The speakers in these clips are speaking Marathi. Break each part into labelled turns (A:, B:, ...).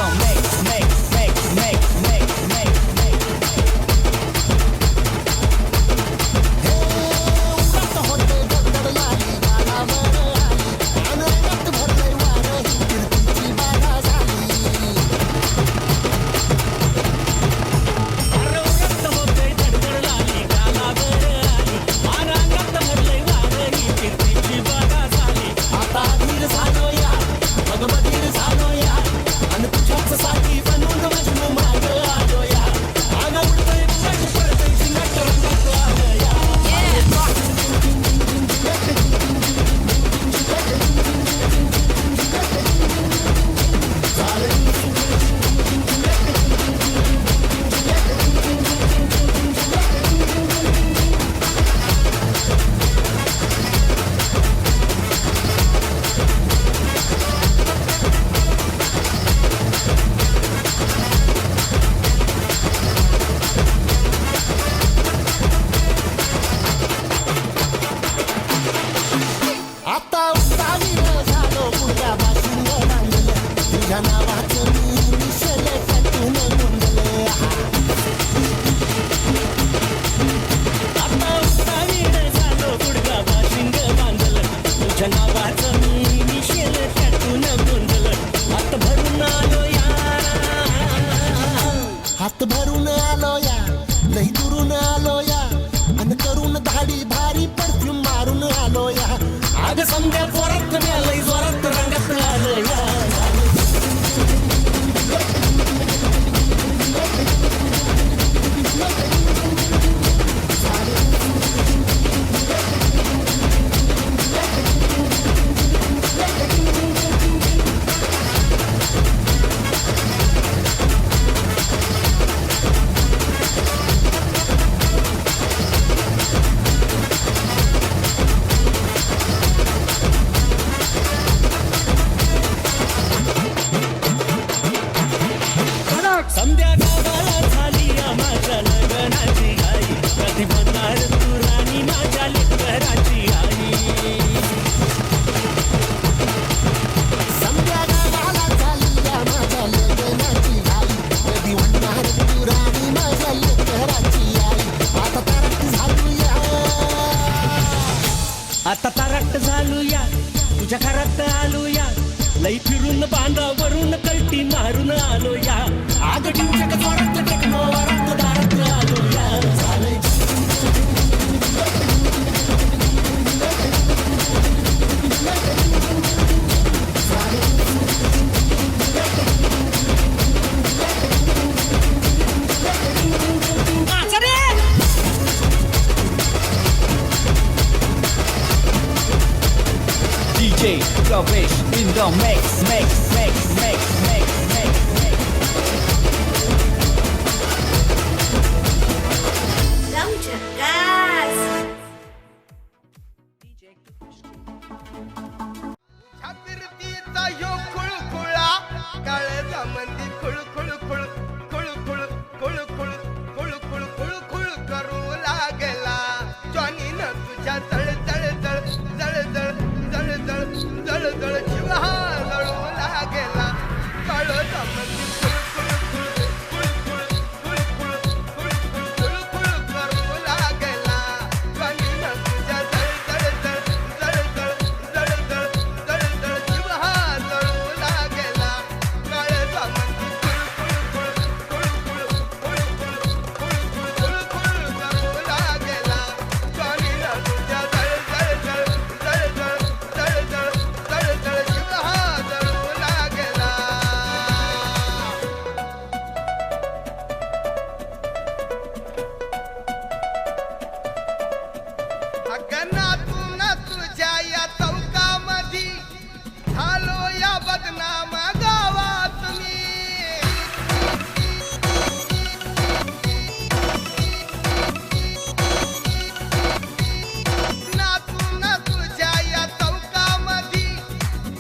A: the mix. हात भरून आलो या लई दुरून आलो या अन करून धाडी भारी परफ्यूम मारून आलो या आग समजा जोरात लई जोरात रंगात आलो या संध्या गावाला झाली माझ्या लग्नाची आई कधी बनणार तू राणी माझ्या लेकराची आई संध्या गावाला झाली माझ्या लग्नाची आई कधी बनणार तू राणी माझ्या लेकराची आई आता तारट झालूया तुझ्या घरात आलूया लई फिरून बांधावरून कल्टी मारून आलो या आग टिंचक जोरात टेक्नो वरात दारात आलो या झाले DJ Ravesh in the mix.
B: छातीचा यो खुळखुळा काळजा मंदी खुळखुळ खुळखुळ करू लागला जॉनीनं तुझ्या जळजळ जीव हा जळू लागला काळजा मंदी करू लागला जॉनीनं तुझ्या तुझ्या या चौकामधी झालो या बदनाम गावात नातून तुझ्या या चौकामधी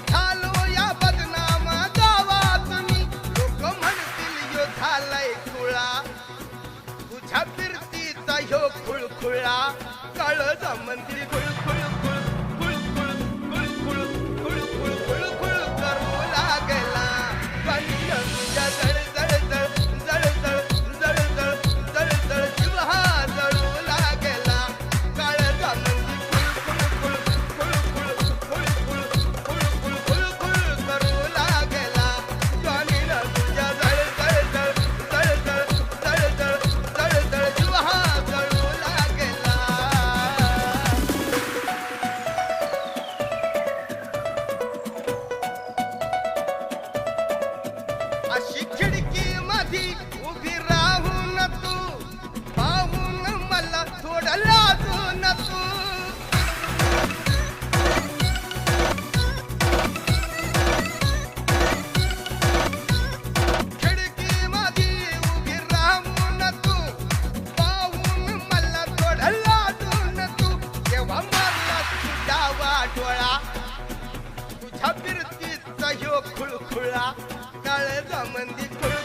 B: झालो या बदनाम गावात लोक म्हणतील यो झालाय खुळा तुझ्या फिरतीचा ह्यो खुळखुळा काळजा मंदिर खुळखुळ करू लागला लोकांमध्ये खुळा